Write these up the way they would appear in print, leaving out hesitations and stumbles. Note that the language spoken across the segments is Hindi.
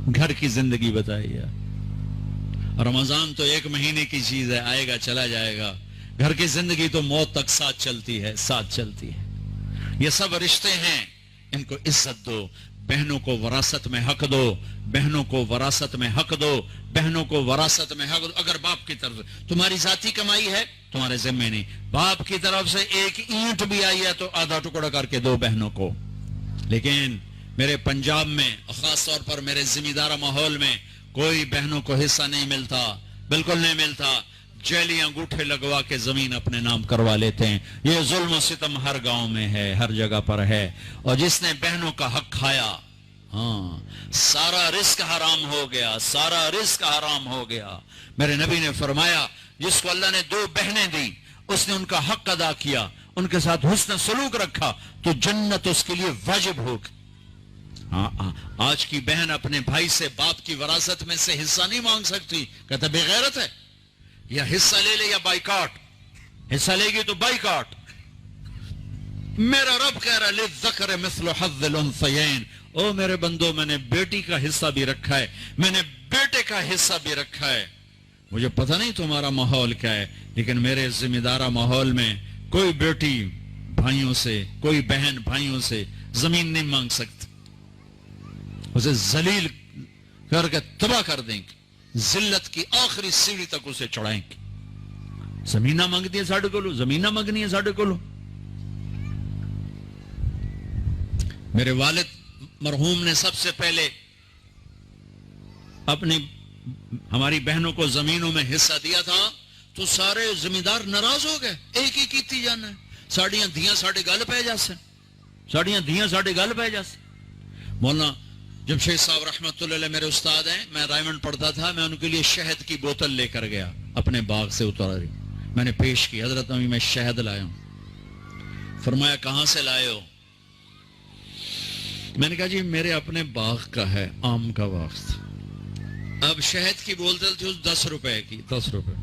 घर की जिंदगी बताइए। रमजान तो 1 महीने की चीज है, आएगा चला जाएगा। घर की जिंदगी तो मौत तक साथ चलती है, साथ चलती है। ये सब रिश्ते हैं, इनको इज्जत दो। बहनों को वरासत में हक दो, बहनों को वरासत में हक दो, बहनों को वरासत में हक दो। अगर बाप की तरफ से तुम्हारी जाती कमाई है, तुम्हारे जिम्मे नहीं। बाप की तरफ से एक ईंट भी आई है तो आधा टुकड़ा करके दो बहनों को। लेकिन मेरे पंजाब में, खास तौर पर मेरे जिम्मेदार माहौल में, कोई बहनों को हिस्सा नहीं मिलता, बिल्कुल नहीं मिलता। जैली अंगूठे लगवा के जमीन अपने नाम करवा लेते हैं। ये जुल्म और सितम हर गांव में है, हर जगह पर है। और जिसने बहनों का हक खाया, हाँ, सारा रिस्क हराम हो गया, सारा रिस्क हराम हो गया। मेरे नबी ने फरमाया, जिसको अल्लाह ने 2 बहनें दी, उसने उनका हक अदा किया, उनके साथ हुस्न सलूक रखा, तो जन्नत उसके लिए वाजिब होगी। हाँ, आज की बहन अपने भाई से बाप की वरासत में से हिस्सा नहीं मांग सकती। कहता बेगैरत है, या हिस्सा ले ले या बाइकाट। हिस्सा लेगी तो बाइकाट। मेरा रब कह रहा है, लिज़्ज़कर मिस्लु हज़्ज़िल उन्सयैन। ओ मेरे बंदो, मैंने बेटी का हिस्सा भी रखा है, मैंने बेटे का हिस्सा भी रखा है। मुझे पता नहीं तुम्हारा माहौल क्या है, लेकिन मेरे जिम्मेदारा माहौल में कोई बेटी भाइयों से, कोई बहन भाइयों से जमीन नहीं मांग सकती। उसे जलील करके तबाह कर देंगे, जिल्लत की आखिरी सीढ़ी तक उसे चढ़ाएंगे। जमीना मंगती है साढ़े को लो, जमीना मंगनी है साढ़े को लो। मेरे वालिद मरहूम ने सबसे पहले अपनी हमारी बहनों को जमीनों में हिस्सा दिया था, तो सारे जमींदार नाराज हो गए। एक ही कीती जाना है, साड़ियां धियां साढ़े गल पै जासे, साड़ियां धियां साढ़े गल पै जासे। मौलाना जमशेद साहब रहमतुल्लाह अलैह मेरे उस्ताद हैं, मैं रायमंड पढ़ता था, मैं उनके लिए शहद की बोतल लेकर गया, अपने बाग से उतारी, मैंने पेश की, हजरत अम्मी मैं शहद लाया हूं। फरमाया कहां से लाए हो? मैंने कहा जी मेरे अपने बाग का है, आम का बाग था। अब शहद की बोतल थी उस 10 रुपए की, 10 रुपए।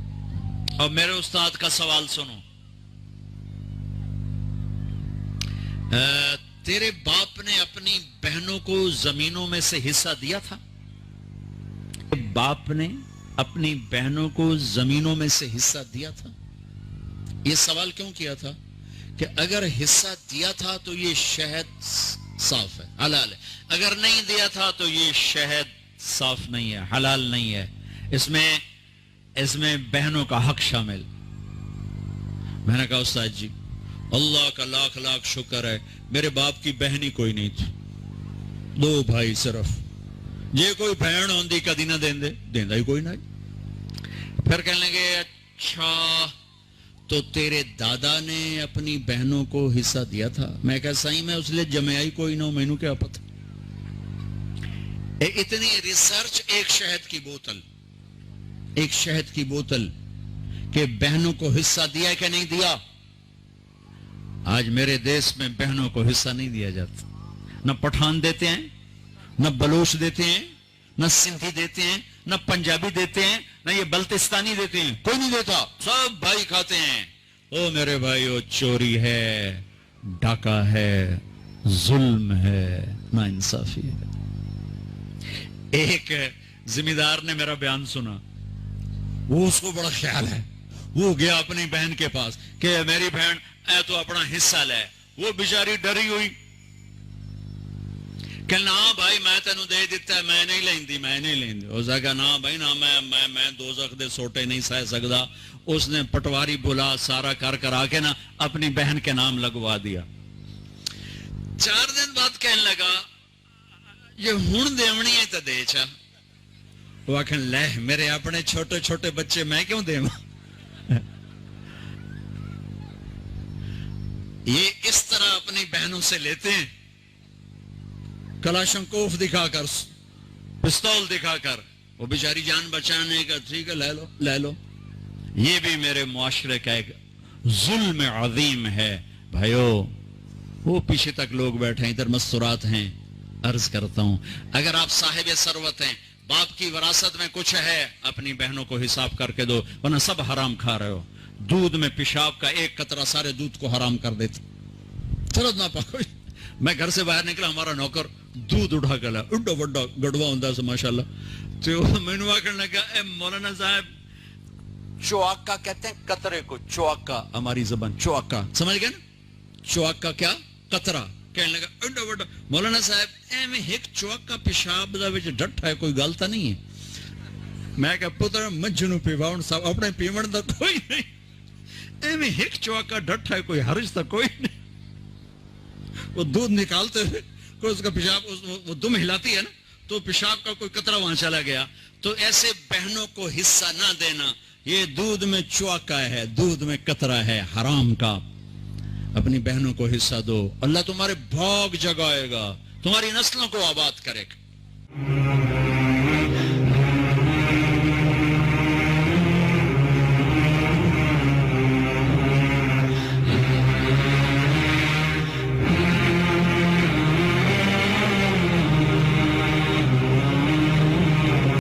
अब मेरे उस्ताद का सवाल सुनो, तेरे बाप ने अपनी बहनों को जमीनों में से हिस्सा दिया था? बाप ने अपनी बहनों को जमीनों में से हिस्सा दिया था? यह सवाल क्यों किया था कि अगर हिस्सा दिया था तो ये शहद साफ है, हलाल है, अगर नहीं दिया था तो ये शहद साफ नहीं है, हलाल नहीं है, इसमें बहनों का हक शामिल। मैंने कहा उस्ताद जी अल्लाह का लाख लाख शुक्र है, मेरे बाप की बहन ही कोई नहीं थी, 2 भाई सिर्फ। जे कोई बहन होंगी कदी ना देंदे, देंदा ही कोई ना। फिर कहने लगे अच्छा तो तेरे दादा ने अपनी बहनों को हिस्सा दिया था? मैं कहा सही, मैं उसलिए जमया ही कोई ना, मैनू क्या पता। इतनी रिसर्च, एक शहद की बोतल, एक शहद की बोतल के बहनों को हिस्सा दिया कि नहीं दिया? आज मेरे देश में बहनों को हिस्सा नहीं दिया जाता। न पठान देते हैं, न बलोच देते हैं, न सिंधी देते हैं, न पंजाबी देते हैं, न ये बल्तिस्तानी देते हैं, कोई नहीं देता, सब भाई खाते हैं। ओ मेरे भाई, ओ चोरी है, डाका है, जुल्म है, नाइंसाफी है। एक जिम्मेदार ने मेरा बयान सुना, वो उसको बड़ा ख्याल है, वो गया अपनी बहन के पास कि मेरी बहन ऐ तो अपना हिस्सा ले। वो बेचारी डरी हुई, कि ना भाई मैं तेन दे दिता, मैं नहीं लेंदी, मैं नहीं लेंदी। उसने कहा ना भाई ना, मैं दोज़ख दे सोटे नहीं सह सकता। उसने पटवारी बुला, सारा कर करा के ना अपनी बहन के नाम लगवा दिया। 4 दिन बाद कहने लगा ये हुण देवनी है तो दे चा। वो आखन ले मेरे अपने छोटे छोटे बच्चे मैं क्यों देवा। ये इस तरह अपनी बहनों से लेते हैं, कलाशंकोफ दिखाकर, पिस्तौल दिखाकर। वो बेचारी जान बचाने का, ठीक है ले लो ले लो। ये भी मेरे मुआशरे का एक जुल्म अजीम है भाइयों। वो पीछे तक लोग बैठे हैं, इधर मस्तूरात हैं। अर्ज करता हूं, अगर आप साहिब सरवत हैं, बाप की विरासत में कुछ है, अपनी बहनों को हिसाब करके दो, वरना सब हराम खा रहे हो। दूध में पेशाब का एक कतरा सारे दूध को हराम कर देते। चलो ना पाओ। मैं घर से बाहर निकला, हमारा नौकर दूध उठा के ला, एडा वड्डा गड़वा हुंदा सी माशाअल्लाह। तो मैनू आखन लगा, ए मौलाना साहब, चौआका कहते हैं कतरे को, चौआका हमारी जबान, चौआका समझ गए ना, चौआका क्या, कतरा। कहने लगा एडा वड्डा, मौलाना साहब एवें एक चौआका पेशाब दा विच डट्ठा है, कोई गल तां नहीं है। मैं कहा पुत्र मझ नूं पिवाउण साहब अपने पीवण दा कोई नहीं, एवें एक चौआका डट्ठा है, कोई हर्ज तां कोई नहीं। वो दूध निकालते हुए कोई उसका पेशाब, वो दुम हिलाती है ना, तो पेशाब का कोई कतरा वहां चला गया। तो ऐसे बहनों को हिस्सा ना देना, ये दूध में चौआका है, दूध में कतरा है हराम का। अपनी बहनों को हिस्सा दो, अल्लाह तुम्हारे भाग जगाएगा, तुम्हारी नस्लों को आबाद करेगा।